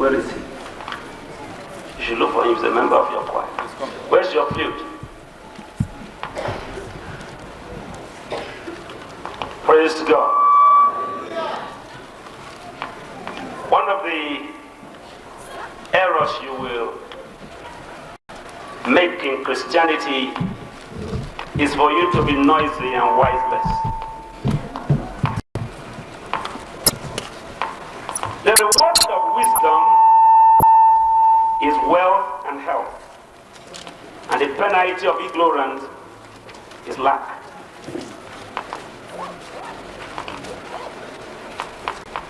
Where is he? You should look for him. He's a member of your choir. Where's your flute? Praise God. One of the errors you will make in Christianity is for you to be noisy and wiseless. The reward of wisdom is wealth and health, and the penalty of ignorance is lack.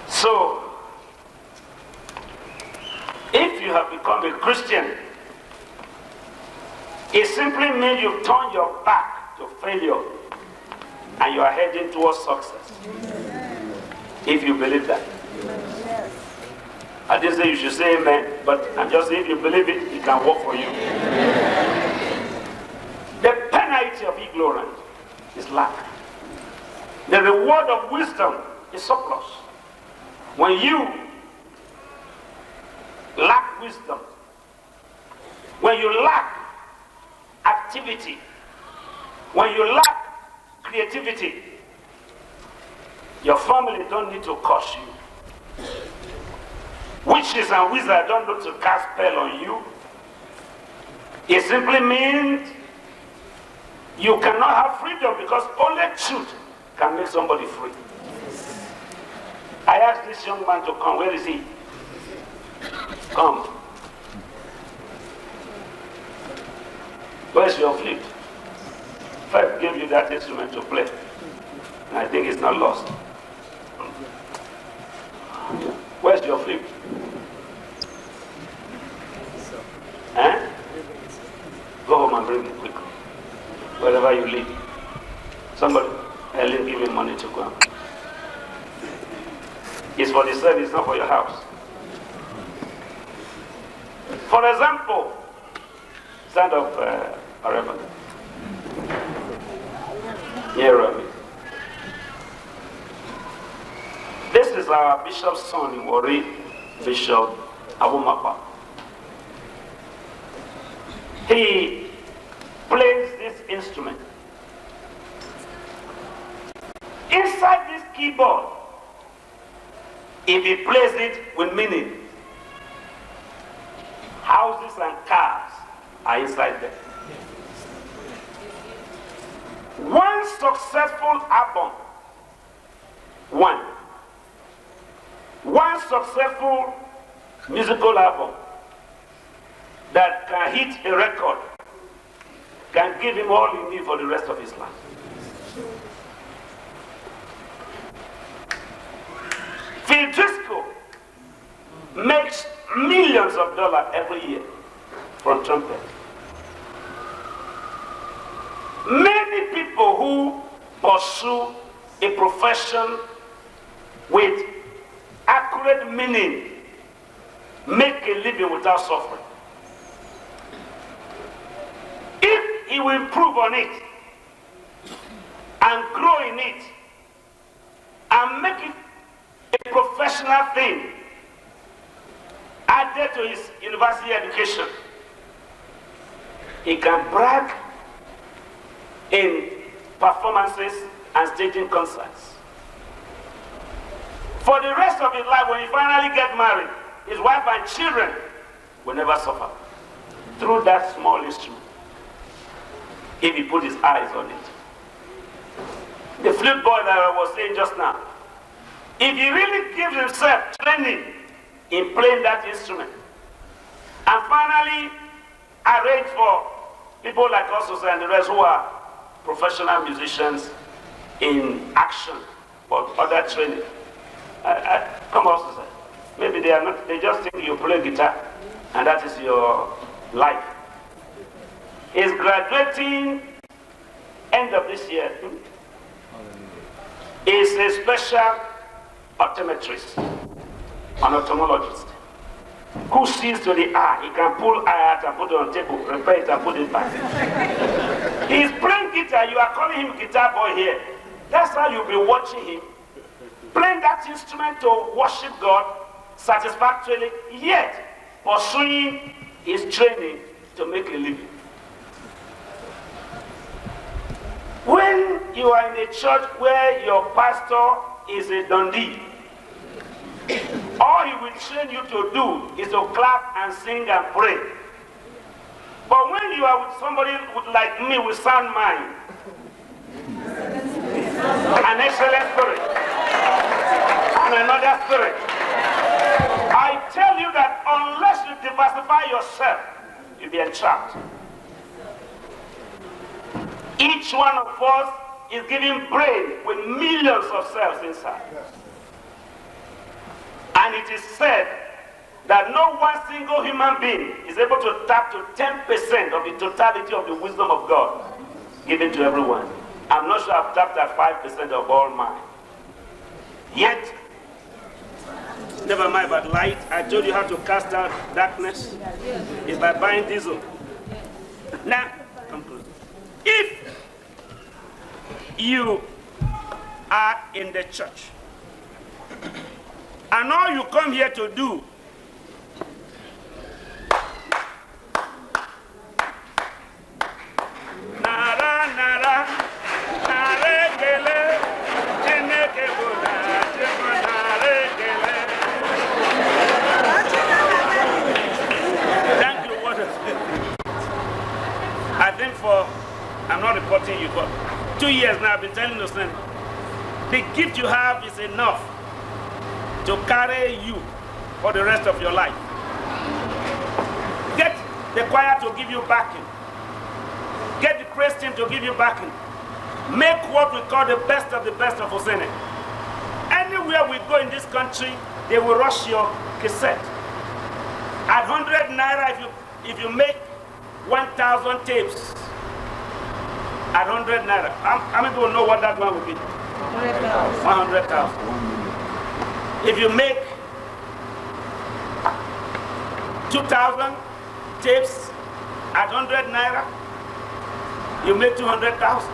So, if you have become a Christian, it simply means you've turned your back to failure and you are heading towards success. If you believe that. I didn't say you should say amen, but I'm just saying if you believe it, it can work for you. The penalty of ignorance is lack. The reward of wisdom is surplus. When you lack wisdom, when you lack activity, when you lack creativity, your family don't need to curse you. Witches and wizards don't need to cast spell on you. It simply means you cannot have freedom because only truth can make somebody free. I asked this young man to come. Where is he? Come. Where's your flute? Fred gave you that instrument to play. And I think it's not lost. Where's your flute? Eh? Go home and bring it quickly. Wherever you live. Somebody, Helen, give him money to go. It's for the service, not for your house. For example, stand up, Areva. Here, Rami. This is our bishop's son in Wari, Bishop Abumapa. He plays this instrument. Inside this keyboard, if he plays it with meaning, houses and cars are inside there. One successful album, one successful musical album that can hit a record can give him all he needs for the rest of his life. Phil Driscoll makes millions of dollars every year from trumpet. Many people who pursue a profession with accurate meaning make a living without suffering. If he will improve on it and grow in it and make it a professional thing added to his university education, he can brag in performances and staging concerts. For the rest of his life, when he finally gets married, his wife and children will never suffer through that small instrument if he put his eyes on it. The flute boy that I was saying just now, if he really gives himself training in playing that instrument and finally arrange for people like us and the rest who are professional musicians in action or other training, come on, sir. Maybe they are not, they just think you play guitar and that is your life. He's graduating end of this year. He's a special optometrist, an ophthalmologist, who sees to the eye. He can pull eye out and put it on table, repair it and put it back. He's playing guitar, you are calling him guitar boy here. That's how you'll be watching him, playing that instrument to worship God satisfactorily, yet pursuing his training to make a living. When you are in a church where your pastor is a dundee, all he will train you to do is to clap and sing and pray. But when you are with somebody like me with sound mind, an excellent spirit, and another spirit, I tell you that unless you diversify yourself, you'll be entrapped. Each one of us is given brain with millions of cells inside. And it is said that no one single human being is able to tap to 10% of the totality of the wisdom of God given to everyone. I'm not sure I've tapped at 5% of all mine. Yet, never mind about light. I told you how to cast out darkness is by buying diesel. Now, come close. If you are in the church and all you come here to do nara nara naregele chineke bola chimo naregele. Thank you, what I think I'm not reporting you, but 2 years now I've been telling you something. The gift you have is enough to carry you for the rest of your life. Get the choir to give you backing. Get the praise team to give you backing. Make what we call the best of Osene. Anywhere we go in this country, they will rush your cassette. At 100 naira, if you make 1,000 tapes, at 100 naira, how many people know what that one would be? 100,000. If you make 2,000 tapes at 100 naira, you make 200,000.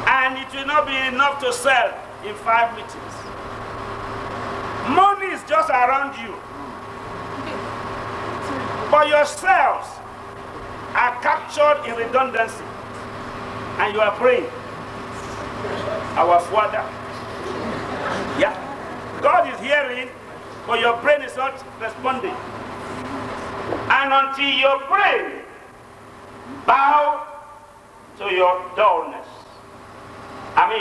And it will not be enough to sell in 5 meetings. Money is just around you. But yourselves are captured in redundancy. And you are praying. Our Father. Yeah. God is hearing, but your brain is not responding. And until your brain bow to your dullness,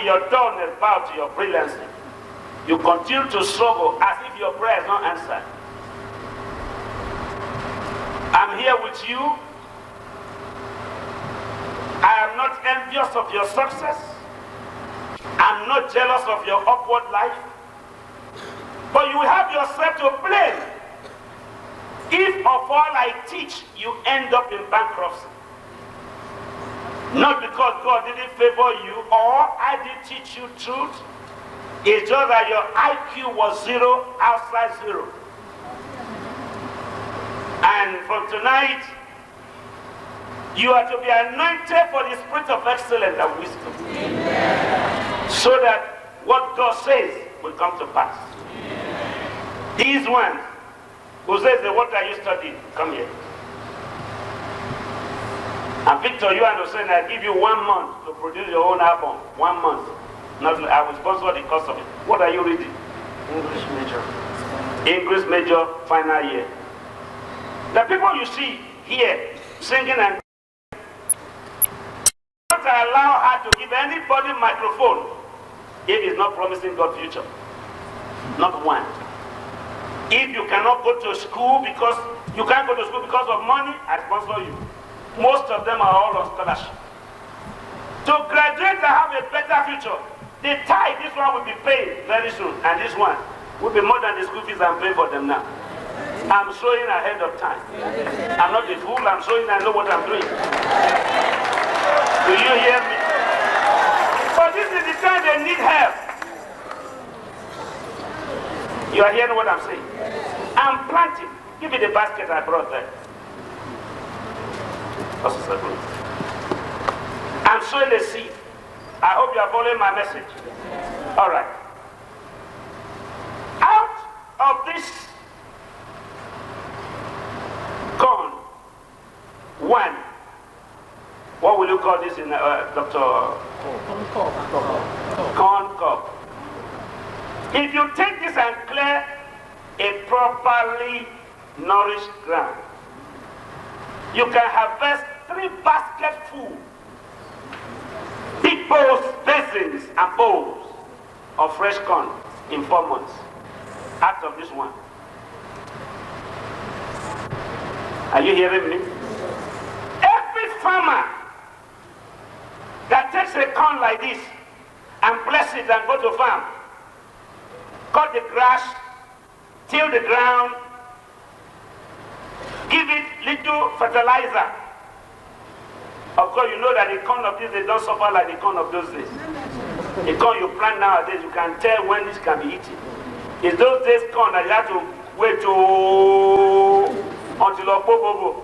your dullness bow to your brilliancy, you continue to struggle as if your prayer is not answered. I'm here with you. I am not envious of your success. I'm not jealous of your upward life. But you have yourself to blame if of all I teach, you end up in bankruptcy. Not because God didn't favor you or I didn't teach you truth. It's just that your IQ was zero, outside zero. And from tonight, you are to be anointed for the spirit of excellence and wisdom. Amen. So that what God says will come to pass. Amen. These ones who says, what are you studying? Come here. And Victor, you understand, I give you 1 month to produce your own album. 1 month. Not, I will sponsor the cost of it. What are you reading? English major. English major, final year. The people you see here singing and not allow her to give anybody microphone if it's not promising God future. Not one. If you cannot go to school because you can't go to school because of money, I sponsor you. Most of them are all on scholarship. To graduate and have a better future, the tithe, this one will be paid very soon, and this one will be more than the school fees I'm paying for them now. I'm showing ahead of time. I'm not a fool, I'm showing I know what I'm doing. Do you hear me? But this is the time they need help. You are hearing what I'm saying? I'm planting. Give me the basket I brought there. I'm sowing a seed. I hope you are following my message. All right. Out of this corn, one, what will you call this in Dr. Corn cob. If you take this and clear a properly nourished ground, you can harvest 3 basketfuls, big bowls, basins, and bowls of fresh corn in 4 months out of this one. Are you hearing me? Every farmer that takes a corn like this and bless it and go to farm, cut the grass, till the ground, give it little fertilizer. Of course, you know that the corn of this days don't suffer like the corn of those days. The corn you plant nowadays, you can tell when this can be eaten. It's those days corn that you have to wait until October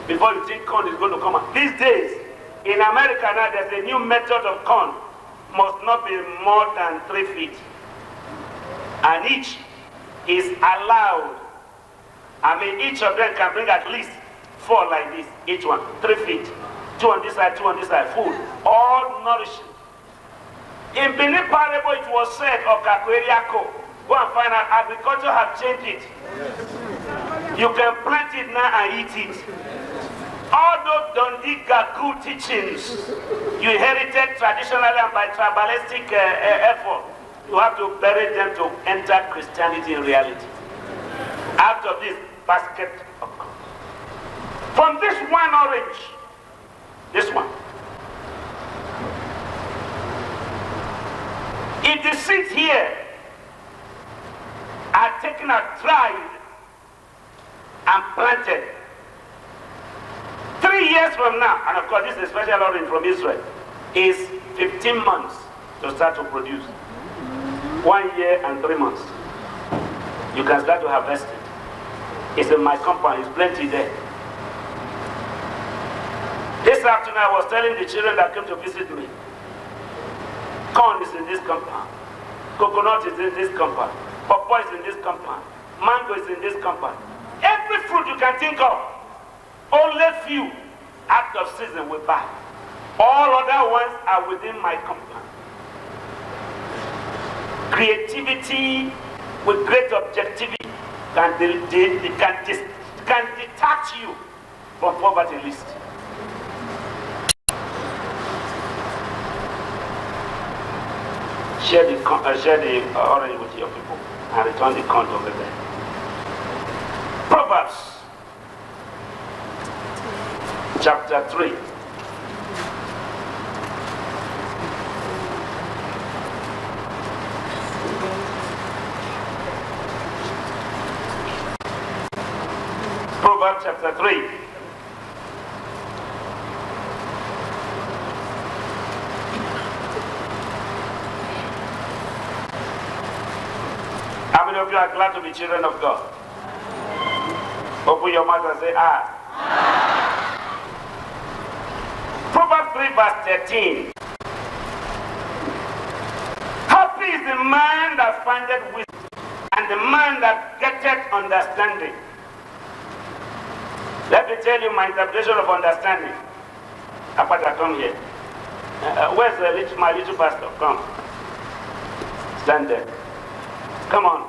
before you think corn is going to come out. These days, in America now, there's a new method of corn. Must not be more than 3 feet. And each is allowed. I mean, each of them can bring at least 4 like this. Each one, 3 feet. 2 on this side, 2 on this side. Food, all nourishing. In Benin Parable, it was said of Kakweriako, go and find out, agriculture has changed it. You can plant it now and eat it. All those Dundee Gaku teachings you inherited traditionally and by tribalistic effort, you have to bury them to enter Christianity in reality. Out of this basket of corn. From this one orange, this one, if the seeds here are taken out, dried, and planted, 3 years from now, and of course this is a special orange from Israel, is 15 months to start to produce. 1 year and 3 months. You can start to harvest it. It's in my compound, it's plenty there. This afternoon I was telling the children that came to visit me, corn is in this compound, coconut is in this compound, pawpaw is in this compound, mango is in this compound. Every fruit you can think of, only few out of season we buy. All other ones are within my compound. Creativity with great objectivity can detach you from poverty list. Share the orange with your people and return the corn over there. Proverbs chapter 3. Proverbs chapter 3. How many of you are glad to be children of God? Open your mouth and say, ah. Proverbs 3 verse 13. Happy is the man that findeth wisdom, and the man that getteth understanding. Let me tell you my interpretation of understanding. Apata, come here. Where's my little pastor? Come. Stand there. Come on.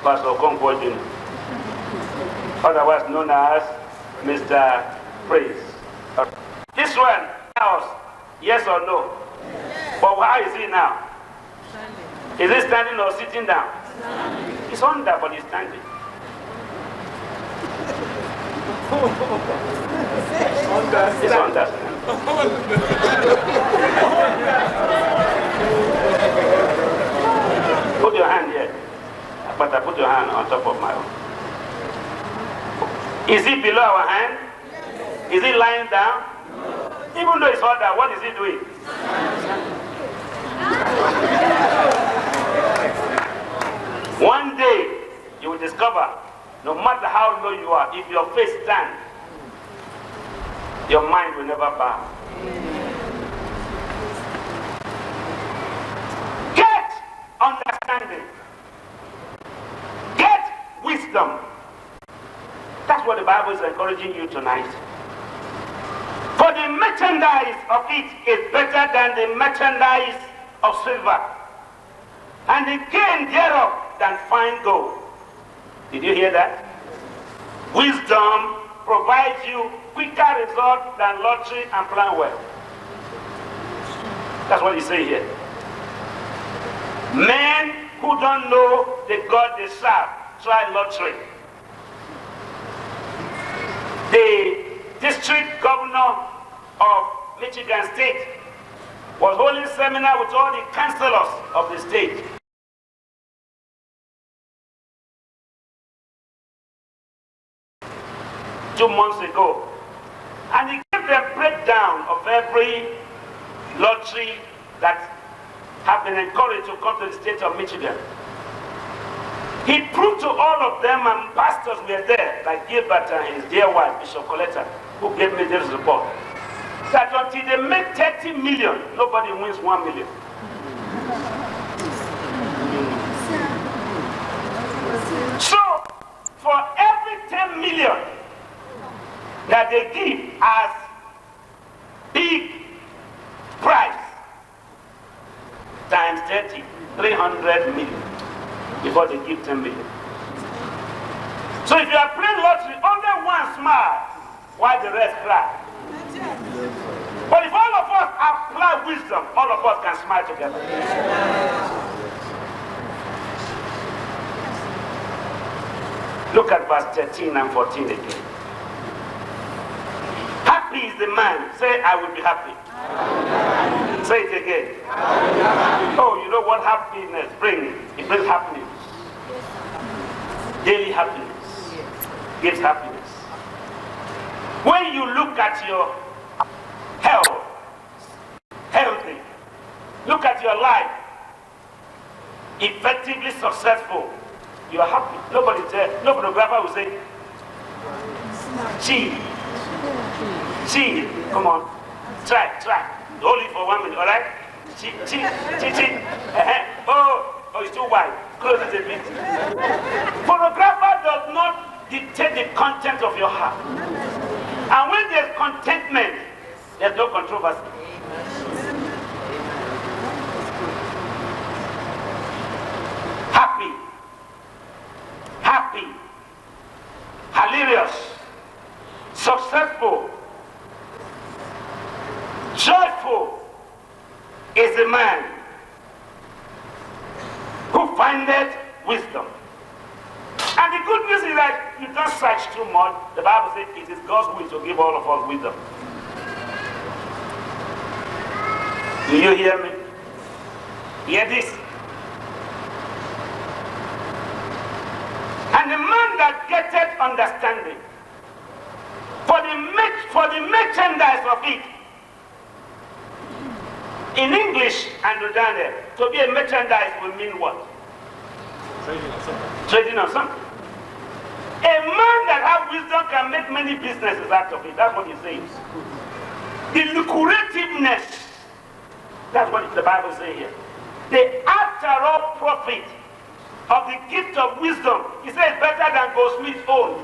Pastor Okonkwo Jr., otherwise known as Mr. Praise. This one, house, yes or no? Yes. But how is he now? Standing. Is he standing or sitting down? Standing. He's under, but he's standing. It's under. Put your hand here. But I put your hand on top of my own. Is he below our hand? Yes. Is he lying down? No. Even though it's all down, what is he doing? One day, you will discover, no matter how low you are, if your face stands, your mind will never bow. Get understanding. wisdom. That's what the Bible is encouraging you tonight. For the merchandise of it is better than the merchandise of silver, and the gain thereof than fine gold. Did you hear that? Wisdom provides you quicker results than lottery and plan well. That's what he's saying here. Men who don't know the God they serve try lottery. The district governor of Michigan State was holding a seminar with all the councillors of the state. Two months ago, and he gave them a breakdown of every lottery that have been encouraged to come to the state of Michigan. He proved to all of them, and pastors were there, like Gilbert and his dear wife, Bishop Coletta, who gave me this report, that until they make 30 million, nobody wins 1 million. So, for every 10 million that they give as big price, times 30, 300 million before they give 10 million. So if you are playing lottery, only one smile, while the rest cry. But if all of us apply wisdom, all of us can smile together. Look at verse 13 and 14 again. Happy is the man. Say, I will be happy. Say it again. Oh, you know what happiness brings? It brings happiness. Daily happiness. Gives happiness. When you look at your health, healthy, look at your life, effectively successful, you are happy. Nobody said, no photographer will say, Chi, come on, try. Hold it for 1 minute, all right? Chi. Oh, it's too wide. Close it a bit. Photographer does not dictate the content of your heart. And when there's contentment, there's no controversy. Happy, hilarious, successful, joyful is the man who findeth wisdom. And the good news is that you don't search too much. The Bible says it is God's will to give all of us wisdom. Do you hear me? Hear this? And the man that getteth understanding, for the merchandise of it. In English, Andrew Daniel, to be a merchandise will mean what? Trading on something. A man that has wisdom can make many businesses out of it. That's what he says. The lucrativeness, that's what the Bible says here. The after all profit of the gift of wisdom, he says, better than goldsmith's own.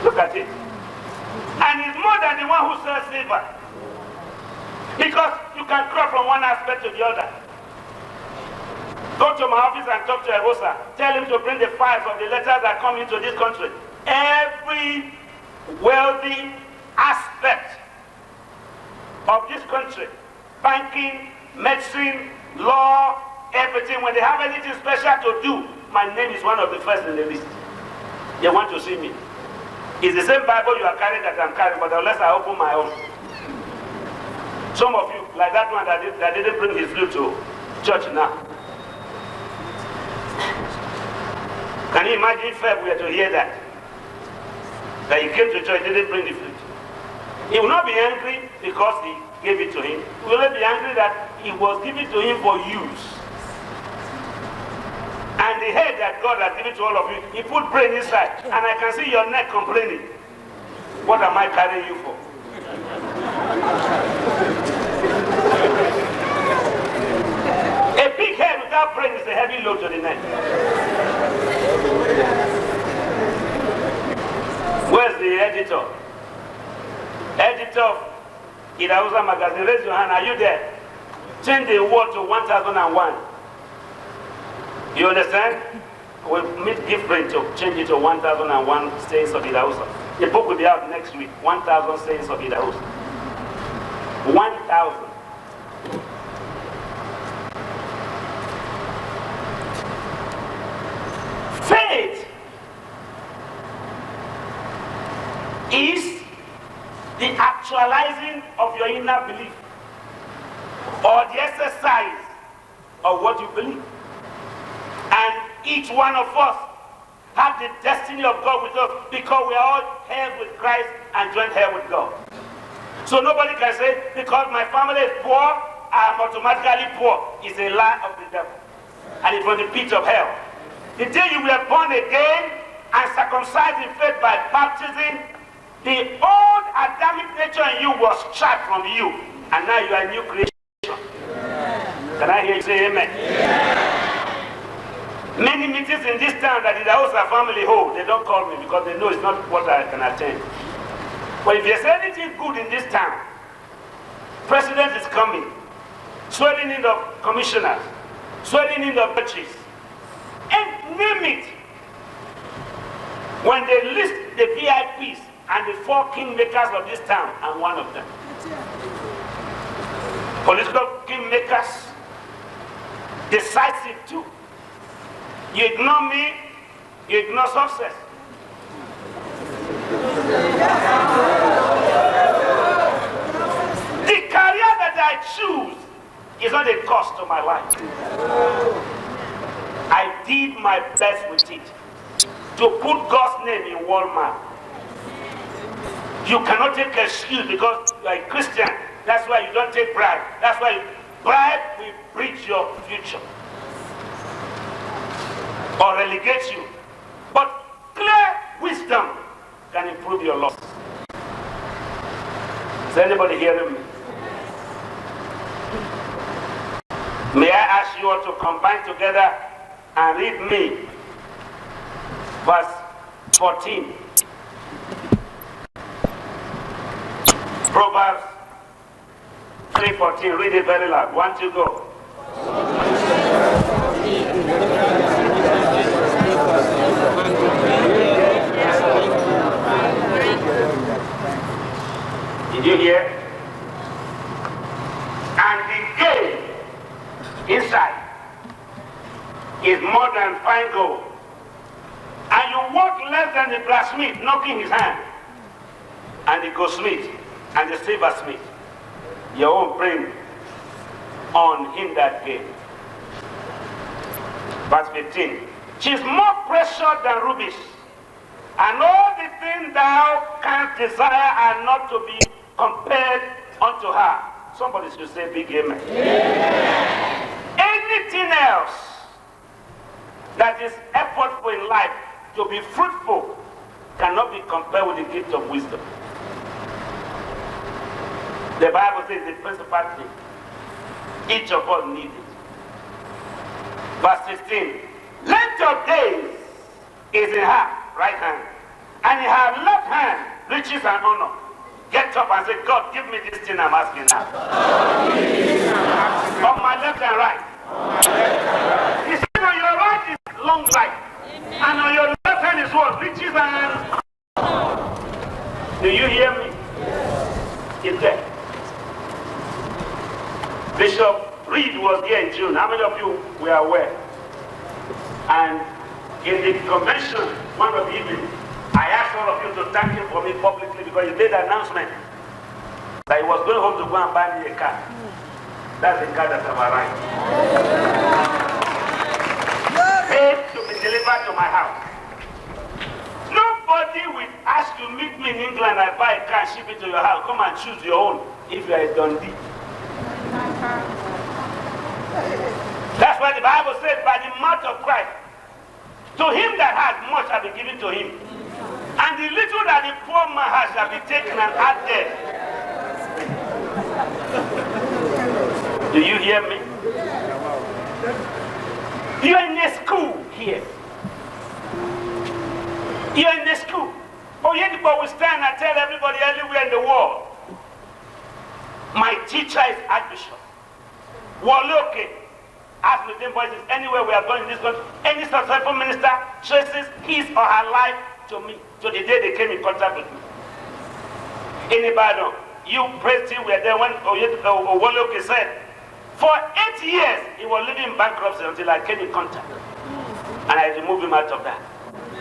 Look at it. And it's more than the one who sells silver. Because you can cross from one aspect to the other. Go to my office and talk to Erosa. Tell him to bring the files of the letters that come into this country. Every wealthy aspect of this country, banking, medicine, law, everything, when they have anything special to do, my name is one of the first in the list. They want to see me. It's the same Bible you are carrying that I'm carrying, but unless I open my own. Some of you, like that one that didn't bring his flute to church now. Can you imagine if we were to hear that? That he came to church, didn't bring the flute. He will not be angry because he gave it to him. He will not be angry that it was given to him for use. And the head that God has given to all of you, he put brain inside. And I can see your neck complaining. What am I carrying you for? A big head without without praying is a heavy load to the neck. Where's the editor? Editor of Idausa magazine, raise your hand. Are you there? Change the word to 1001. You understand? We'll give brain to change it to 1001 sayings of Idausa. The book will be out next week. 1000 sayings of Idausa. 1000. Faith is the actualizing of your inner belief or the exercise of what you believe. And each one of us have the destiny of God with us because we are all heirs with Christ and joint heir with God. So nobody can say, because my family is poor, I am automatically poor. It's a lie of the devil. And it's from the pit of hell. The day you were born again and circumcised in faith by baptism, the old Adamic nature in you was stripped from you. And now you are a new creation. Can I hear you say amen? Many meetings in this town that the Hausa family hold, they don't call me because they know it's not what I can attend. But if there's anything good in this town, president is coming, swearing in of commissioners, swearing in of churches, and name it. When they list the VIPs and the 4 kingmakers of this town, I'm one of them. Political kingmakers, decisive too. You ignore me, you ignore success. The career that I choose is not a cost to my life. I did my best with it to put God's name in Walmart. You cannot take excuse because you are a Christian. That's why you don't take bribe. That's why bribe will breach your future or relegate you. But clear wisdom can improve your loss. Is anybody hearing me? May I ask you all to combine together and read me verse 14. Proverbs 3:14. Read it very loud. 1, 2, go. Did you hear? And the gain inside is more than fine gold. And you walk less than the blacksmith knocking his hand, and the goldsmith and the silversmith. Your own bring on him that gain. Verse 15. She is more precious than rubies, and all the things thou canst desire are not to be compared unto her. Somebody should say big amen. Yeah. Anything else that is effortful in life to be fruitful cannot be compared with the gift of wisdom. The Bible says the principal thing. Each of us needs it. Verse 16. Length of days is in her right hand, and in her left hand riches and honor. Get up and say, God, give me this thing I'm asking now. On my left and right. He said on your right is long life, and on your left hand is what? Riches and honor. Do you hear me? It's there. Bishop Reed was here in June. How many of you were aware? And in the convention, one of the evenings, I asked all of you to thank him for me publicly because he made an announcement that he was going home to go and buy me a car. That's the car that I've arrived. Paid to be delivered to my house. Nobody will ask you, meet me in England and buy a car and ship it to your house. Come and choose your own if you are a Dundee. That's why the Bible says, by the mouth of Christ, to him that has much shall be given to him, and the little that the poor man has shall be taken and added. Do you hear me? You're in a school here. You're in the school. Oyedepo will stand and tell everybody everywhere in the world, my teacher is Archbishop Woloke. Ask within voices, anywhere we are going in this country, any successful minister traces his or her life to me, to the day they came in contact with me. In Ibadan, you praise team were there when Woloke said, for 8 years he was living in bankruptcy until I came in contact. And I removed him out of that.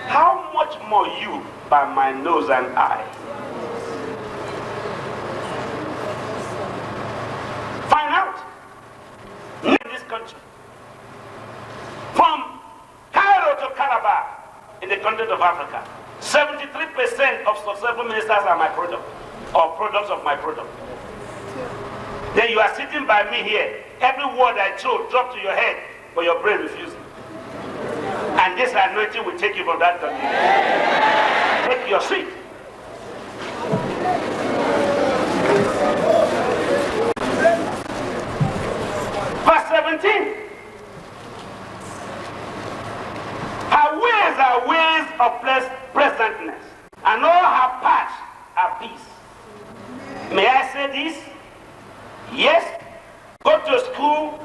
How much more you by my nose and eye? Find out. In this country, from Cairo to Calabar, in the continent of Africa, 73% of successful ministers are my product, or products of my product. Then you are sitting by me here. Every word I told drop to your head, but your brain refuses. And this anointing will take you from that country. Take your seat. Verse 17. Her ways are ways of pleasantness, and all her paths are peace. May I say this? Yes. Go to school,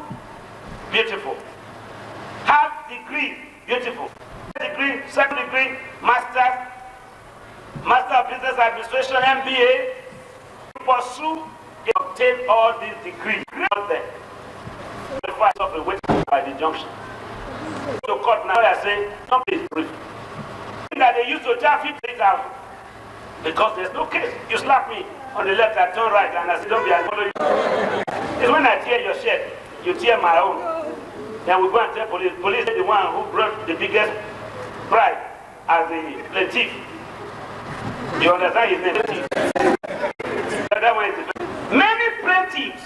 beautiful. Have degree, beautiful. Degree, second degree, master of business administration, MBA. Pursue, obtain all these degrees. Not there. By the junction. To court now, I say, something is brief. That they used to charge 50,000 because there's no case. You slap me on the left, I turn right, and I say, don't be I follow you. It's when I tear your shirt, you tear my own. Then we go and tell police. Police is the one who brought the biggest bride as the plaintiff. You understand his name? That one is the many plaintiffs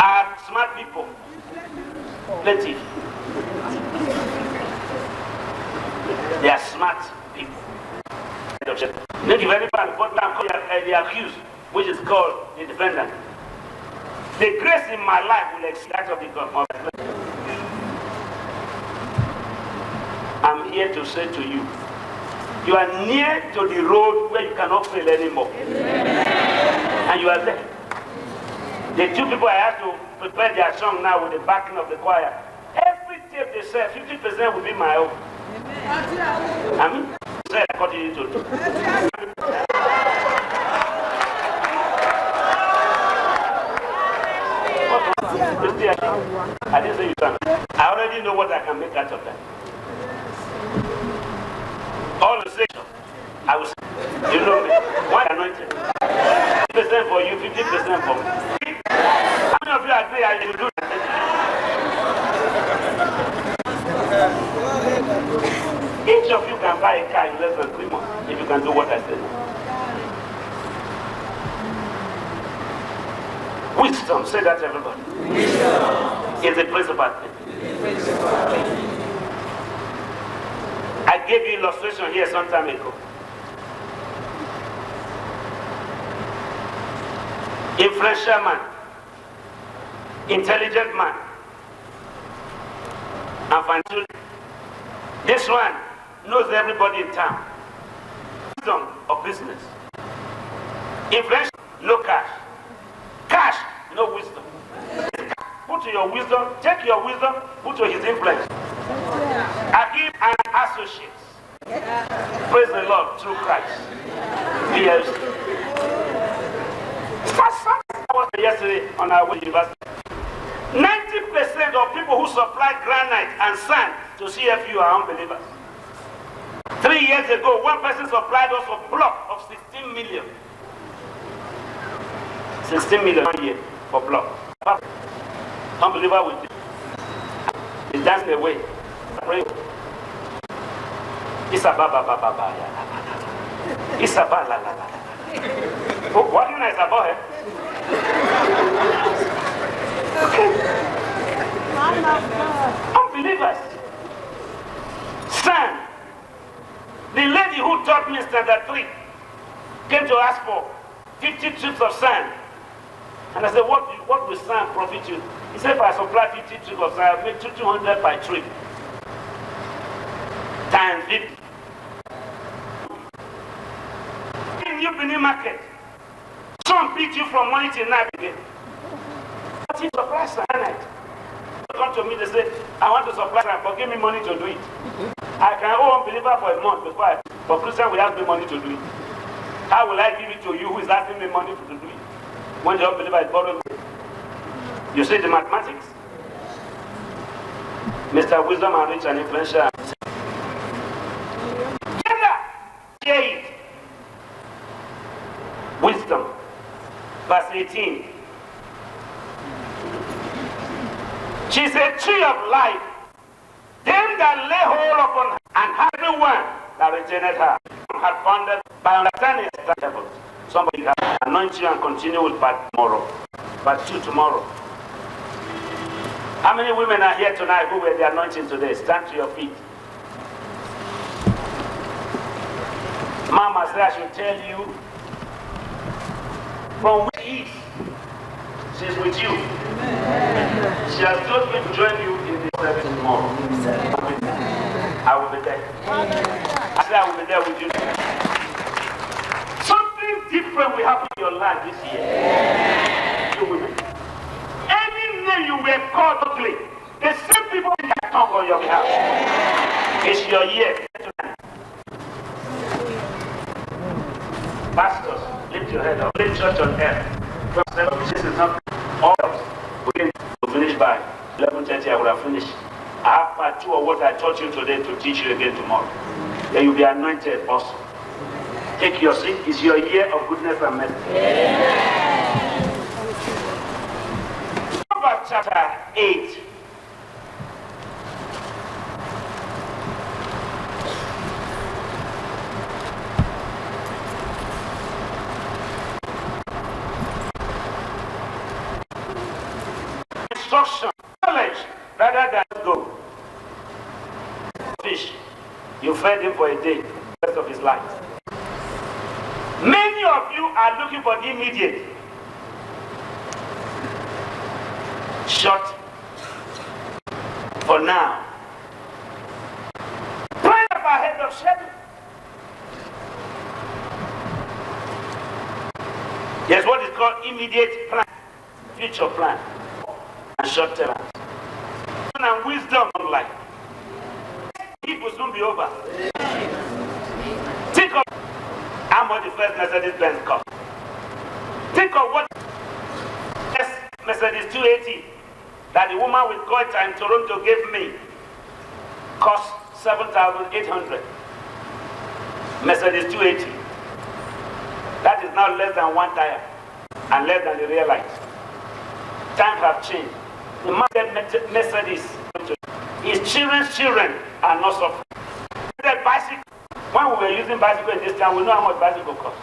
are smart people. Plaintiffs. They are smart people. They give anybody the accused, which is called the defendant. The grace in my life will exceed that of the government. I'm here to say to you, you are near to the road where you cannot fail anymore. And you are there. The two people I have to prepare their song now with the backing of the choir. Every tape they say, 50% will be my own. I mean, say according to I didn't say you can. I already know what I can make out of that. All the section, I will say, you know me, one anointed. 50% for you, 50% for me. How many of you agree I should do that? Each of you can buy a car in less than 3 months if you can do what I said. Wisdom, say that everybody. Wisdom is the principal thing. I gave you illustration here some time ago. Influential man, intelligent man, and financial. This one knows everybody in town. Wisdom of business. Influential, no cash. Cash, no wisdom. Put to your wisdom, take your wisdom, put to his influence. Akib and associates. Praise the Lord through Christ. Yes. I was yesterday on our way to university. 90% of people who supply granite and sand to CFU are unbelievers. 3 years ago, one person supplied us a block of 16 million. 16 million a year for block. Unbeliever with it. He danced away. Isababa. Isababa. What do you know is about her? Unbelievers. Sand. The lady who taught me standard 3 came to ask for 50 tubes of sand And I said, what will sand profit you? He said, if I supply 50 trips of sand, I'll make 200 by trip. Times 50. In New Benin market, some beat you from morning till night again. But he supplies cyanide. They come to me, they say, I want to supply sand, but give me money to do it. I can owe unbeliever for a month before for Christian will ask me money to do it. How will I give it to you who is asking me money to do it? When the unbeliever is borrowing me. You see the mathematics? Mr. Wisdom and Rich and Influential. Hear it. Wisdom. Verse 18. She said, tree of life. Them that lay hold upon her, and everyone that retained her had founded by understanding established. Somebody can anoint you and continue with part tomorrow. Part 2 tomorrow. How many women are here tonight who were the anointing today? Stand to your feet. Mama said I should tell you from which east she's with you. Amen. She has told me to join you in this service tomorrow. I will be there. I said I will be there with you. Something different will happen in your life this year. You women. Any name you were called ugly, the same people can talk on your behalf. It's your year. Pastors, lift your head up. Lift church on earth. This is not all of us. We're going to finish by 11:30. I would have finished. I have part 2 of what I taught you today to teach you again tomorrow. Then you'll be anointed also. Take your seat. It's your year of goodness and mercy. Proverbs chapter 8. Instruction, knowledge, rather than go. Fish, you fed him for a day, the rest of his life. Many of you are looking for the immediate. Short for now. Plan up ahead of schedule. There's what is called immediate plan, future plan, and short term. And wisdom of life. It will soon be over. Think of how much the first Mercedes-Benz cost. Think of what Mercedes 280 that the woman with goiter in Toronto gave me cost 7,800. Mercedes 280. That is now less than 1 tire and less than the real light. Times have changed. The man that Mercedes, his children's children are not suffering. That bicycle, when we were using bicycle in this time, we know how much bicycle costs.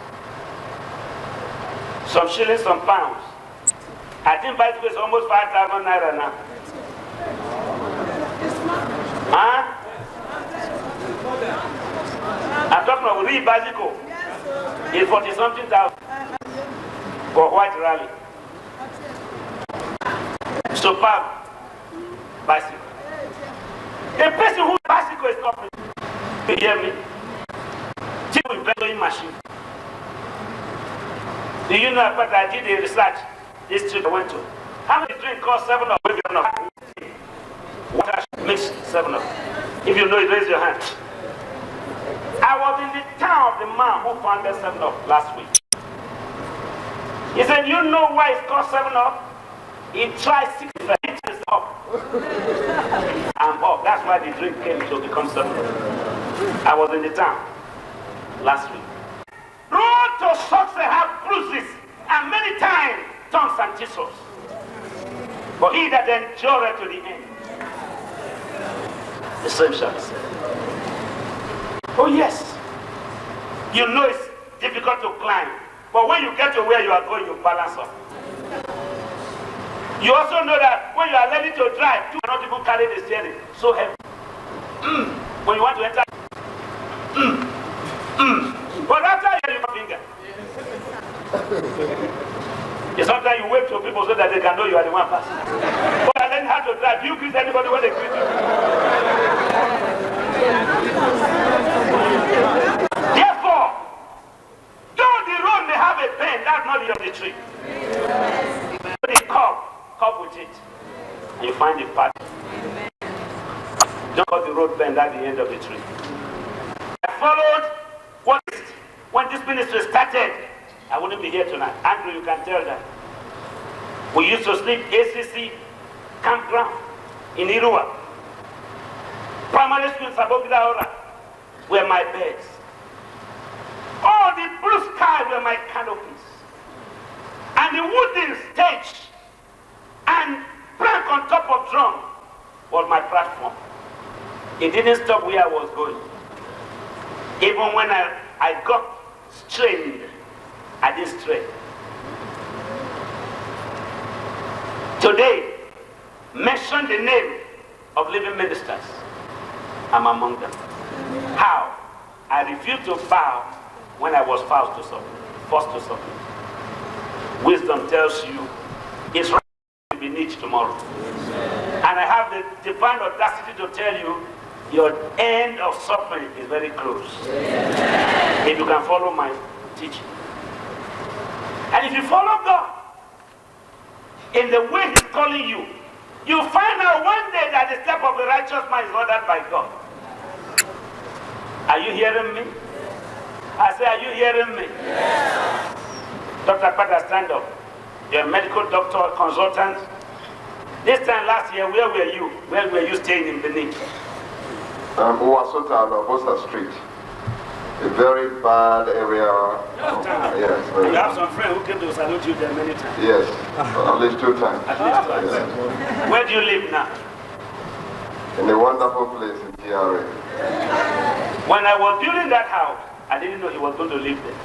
Some shillings, some pounds. I think bicycle is almost 5,000 naira now. Huh? I'm talking about real bicycle. It's 40-something thousand for white rally. Superb bicycle. A person whose bicycle is stopping. You hear me? Cheap with vending machine. Do you know about I did a research this trip I went to? How many drink cost 7 up? Water mix 7 up. If you know it, raise your hand. I was in the town of the man who founded 7 up last week. He said, you know why it's called 7 up? He tried 6 liters up. I'm up. That's why the drink came to become 7 up. I was in the town last week. Road to success have bruises and many times tongues and thistles. But he that endureth to the end, the same shall be saved. Oh yes, you know it's difficult to climb, but when you get to where you are going, you balance up. You also know that when you are ready to drive, you cannot even carry the steering, so heavy. When you want to enter, but after you have your finger. It's sometimes you wave to people so that they can know you are the one passing. But I learned how to drive. Do you greet anybody when they greet you? Therefore, though the road may have a bend, that's not the end of the tree. But the curve with it, and you find the path. Don't cut the road bend at the end of the tree. I followed what is when this ministry started. I wouldn't be here tonight. Andrew, you can tell that. We used to sleep ACC campground in Irua. Primary school in Sabogida were my beds. All the blue sky were my canopies. And the wooden stage and plank on top of drum was my platform. It didn't stop where I was going. Even when I got strained, I didn't strain. Today, mention the name of living ministers. I'm among them. How? I refused to bow when I was forced to suffer. Wisdom tells you it's right to be niche tomorrow. And I have the divine audacity to tell you your end of suffering is very close. If you can follow my teaching. And if you follow God in the way He's calling you, you'll find out one day that the step of the righteous man is ordered by God. Are you hearing me? I say, are you hearing me? Yeah. Dr. Pata, stand up. You're a medical doctor, consultant. This time last year, where were you? Where were you staying in Benin? Uwasota on Augusta Street. A very bad area. Yes. You have some friends who came to salute you there many times. Yes, at least 2 times. At least twice. Yes. Where do you live now? In a wonderful place in GRA. When I was building that house, I didn't know he was going to live there.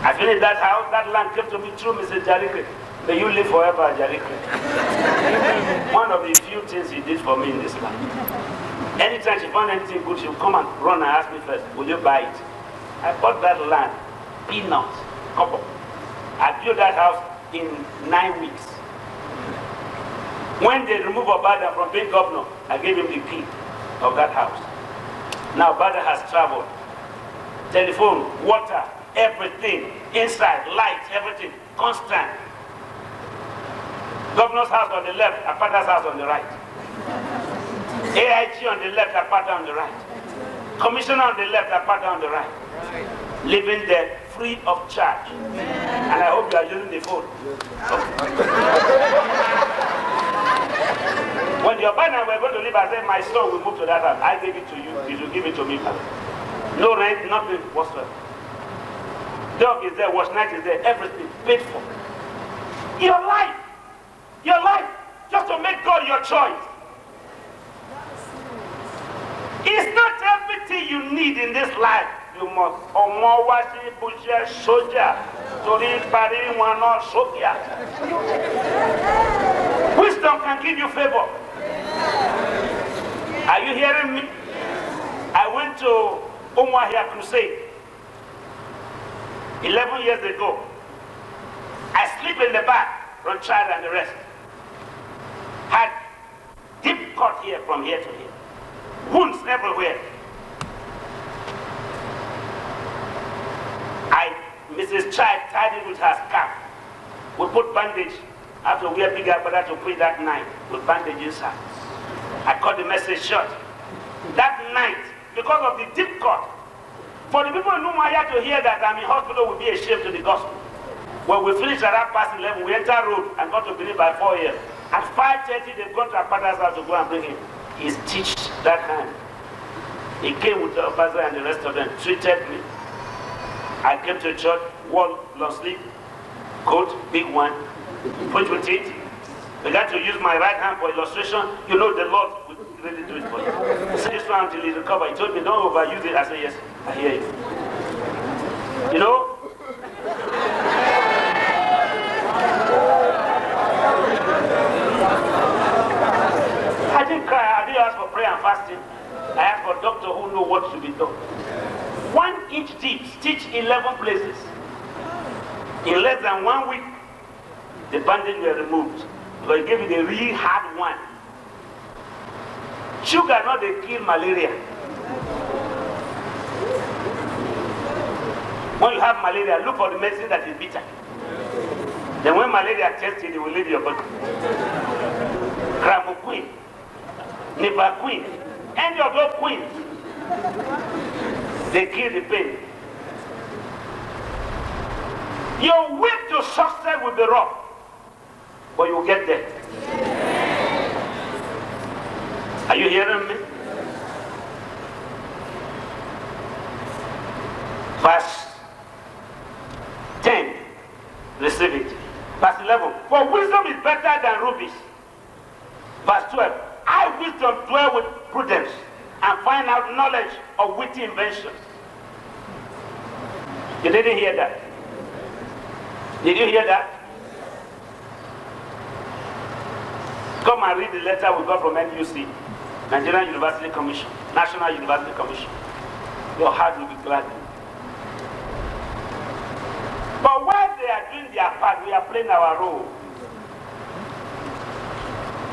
I finished that house, that land came to me through Mr. Jarikwe. May you live forever, Jarikwe. One of the few things he did for me in this life. Anytime she found anything good, she would come and run and ask me first, will you buy it? I bought that land, peanuts, couple. I built that house in 9 weeks. When they removed Obada from being governor, I gave him the key of that house. Now Obada has traveled. Telephone, water, everything, inside, lights, everything, constant. Governor's house on the left, Apata's house on the right. AIG on the left, Apata on the right. Commissioner on the left, Apata on the right. Living there free of charge. And I hope you are using the phone. When your partner were going to leave, I said, my son will move to that house. I gave it to you. You should give it to me. No rent, nothing whatsoever. Dog is there, wash night is there, everything paid for. Your life, just to make God your choice. It's not everything you need in this life. You must soldier. Wisdom can give you favor. Are you hearing me? I went to Umuahia Crusade 11 years ago. I sleep in the back, from child and the rest. Had deep cut here from here to here. Wounds everywhere. Mrs. Child tied it with her scarf. We put bandage. I have to wear big abada to pray that night with bandage inside. I cut the message short. That night, because of the deep cut, for the people in Umuahia to hear that I'm in hospital will be a shame to the gospel. When we finished at 11:30, we entered road and got to Benin by 4 a.m. At 5:30, they've gone to Apata's house to go and bring him. He's stitched that hand. He came with the officer and the rest of them, treated me. I came to church, wore long sleeve, coat, big one, put with it. Began to use my right hand for illustration. You know the Lord would really do it for you. He said this one until he recovered. He told me, don't overuse it. I said, yes, I hear you. You know? I didn't cry. I didn't ask for prayer and fasting. I asked for a doctor who know what should be done. 1 inch deep, stitch 11 places. In less than 1 week, the bandage were removed. Because he gave it a really hard one. Sugar not they kill malaria. When you have malaria, look for the medicine that is bitter. Then when malaria tests you, it will leave your body. Cramoquin, Nevaquin, any of those queens, they kill the pain. Your way to success will be rough, but you'll get there. Are you hearing me? Verse 10, receive it. Verse 11, for wisdom is better than rubies. Verse 12, I wisdom dwell with prudence and find out knowledge of witty inventions. You didn't hear that? Did you hear that? Come and read the letter we got from NUC, Nigerian University Commission, National University Commission. Your heart will be glad. But while they are doing their part, we are playing our role.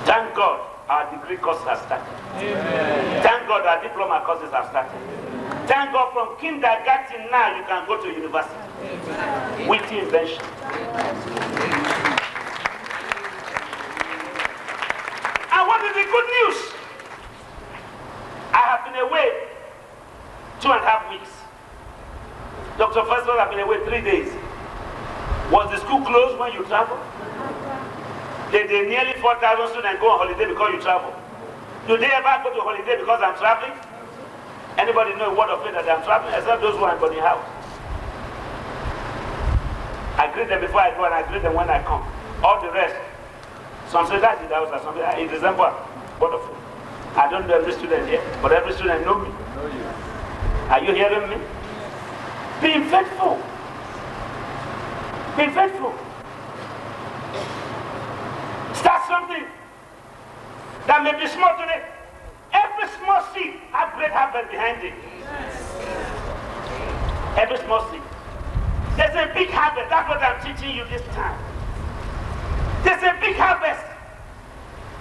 Thank God our degree courses have started. Amen. Thank God our diploma courses have started. Thank God from kindergarten now you can go to university. Amen. With invention. And what is the good news? I have been away 2.5 weeks. Dr. Festival have been away 3 days. Was the school closed when you travel? Did nearly 4,000 students go on holiday because you travel? Do they ever go to holiday because I'm traveling? Anybody know what of it that I'm traveling? Except those who are in body house. I greet them before I go and I greet them when I come. All the rest. Some say that in the house, some say in December. Wonderful. I don't know every student here, but every student know me. Are you hearing me? Be faithful. Be faithful. Start something that may be small today. Every small seed has great harvest behind it. Every small seed. There's a big harvest. That's what I'm teaching you this time. There's a big harvest.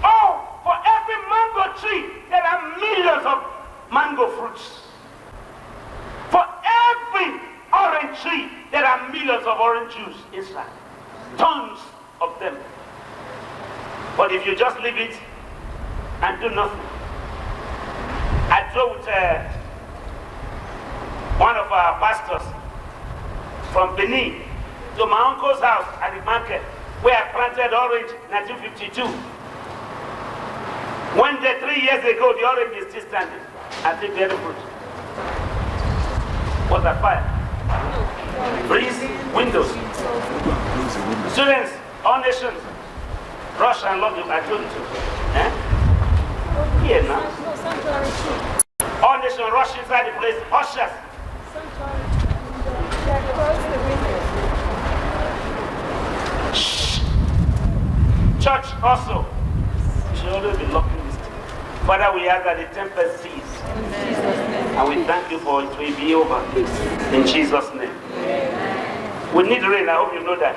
Oh, for every mango tree, there are millions of mango fruits. For every orange tree, there are millions of orange juice inside. Tons of them. But if you just leave it and do nothing. I drove with one of our pastors from Benin to my uncle's house at the market where I planted orange in 1952. One day, 3 years ago, the orange is still standing and still bearing fruit. Was that fire? Breeze, windows. Students, all nations, rush and love you. I told you to. Eh? Here now. All nations rush inside the place. Ushers. Shh. Church also. You should always be locking this thing. Father, we ask that the tempest cease. And we thank you for it will be over. In Jesus' name. We need rain. I hope you know that.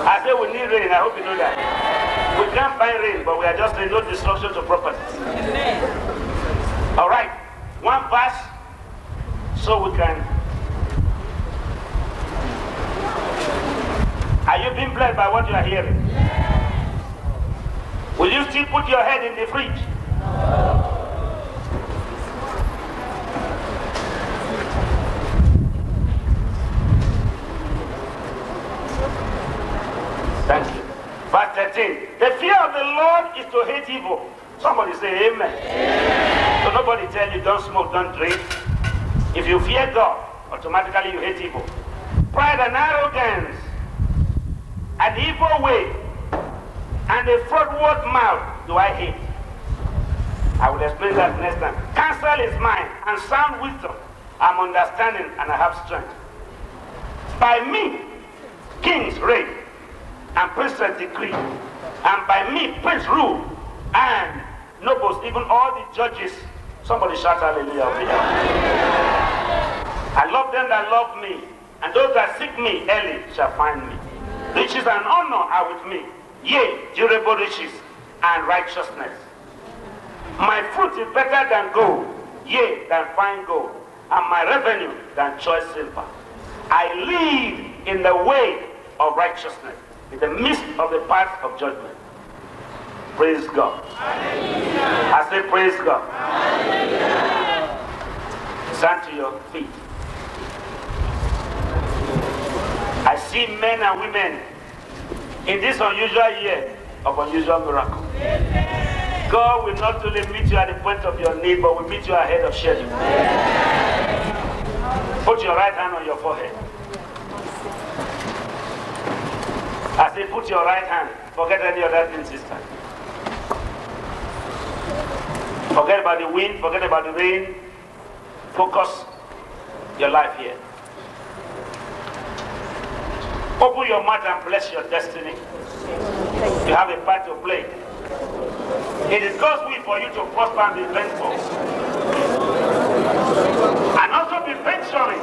I say we need rain. I hope you know that. We can't find rain, but we are just saying no destruction to properties. All right. One verse so we can. Are you being blessed by what you are hearing? Will you still put your head in the fridge? Thank you. Verse 13. The fear of the Lord is to hate evil. Somebody say amen. Amen. So nobody tell you don't smoke, don't drink. If you fear God, automatically you hate evil. Pride and arrogance, an evil way, and a fraudulent mouth do I hate. I will explain that next time. Counsel is mine, and sound wisdom. I'm understanding, and I have strength. By me, kings reign, and princes decree, and by me, prince rule, and nobles, even all the judges. Somebody shout hallelujah. I love them that love me, and those that seek me early shall find me. Riches and honor are with me, yea, durable riches and righteousness. My fruit is better than gold, yea, than fine gold, and my revenue than choice silver. I live in the way of righteousness, in the midst of the path of judgment. Praise God. Hallelujah. I say praise God. Hallelujah. Stand to your feet. I see men and women in this unusual year of unusual miracle. Amen. God will not only meet you at the point of your need, but will meet you ahead of schedule. Amen. Put your right hand on your forehead. I say put your right hand. Forget any other thing, sister. Forget about the wind, forget about the rain. Focus your life here. Open your mouth and bless your destiny. You have a part to play. It is God's will for you to prosper and be thankful. And also be venturing